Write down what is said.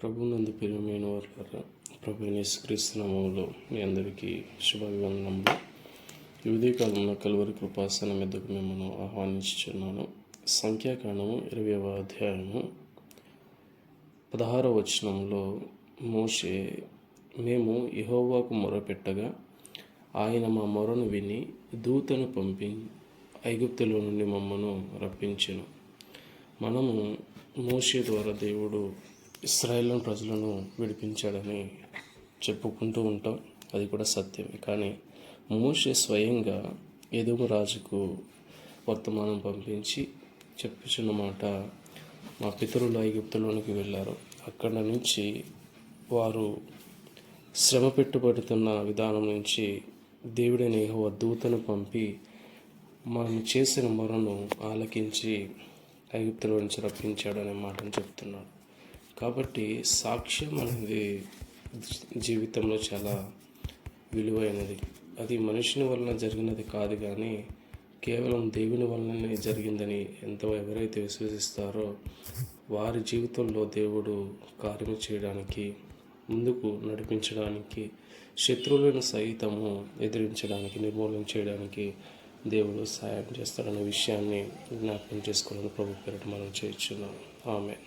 ప్రభువునందు ప్రియమైన వారులారా, ప్రభువైన యేసుక్రీస్తు నామములో మీ అందరికీ శుభాభివందనములు. ఈ ఉదయకాలంలో కలువరి కృపాసనం మీదకు మిమ్మల్ని ఆహ్వానించుచున్నాను. సంఖ్యాకాండము 20వ అధ్యాయము 16వ వచనంలో మోషే, మేము యెహోవాకు మొరపెట్టగా ఆయన మా మొరను విని దూతను పంపి ఐగుప్తులో నుండి మమ్మను రప్పించెను. మనము మోషే ద్వారా దేవుడు ఇశ్రాయేలు ప్రజలను విడిపించాడని చెప్పుకుంటూ ఉంటాం. అది కూడా సత్యమే. కానీ మోషే స్వయంగా ఎదోము రాజుకు వర్తమానం పంపించి చెప్పుచున్న మాట, మా పితరులు ఐగుప్తులోనికి వెళ్ళారు, అక్కడ నుంచి వారు శ్రమ పెట్టుబడుతున్న విధానం నుంచి దేవుడైన యెహోవా దూతను పంపి మనం చేసిన మొరను ఆలకించి ఐగుప్తులో నుంచి రప్పించాడు అనే మాటను చెప్తున్నాడు. కాబట్టి సాక్ష్యం అనేది జీవితంలో చాలా విలువైనది. అది మనుషుని వలన జరిగినది కాదు, కానీ కేవలం దేవుని వలననే జరిగిందని ఎవరైతే విశ్వసిస్తారో వారి జీవితంలో దేవుడు కార్యం చేయడానికి, ముందుకు నడిపించడానికి, శత్రువులను సైతము ఎదిరించడానికి, నిర్మూలన చేయడానికి దేవుడు సహాయం చేస్తాడనే విషయాన్ని జ్ఞాపకం చేసుకోవాలని ప్రభు పేరిట మనం చేయించున్నాం. ఆమేన్.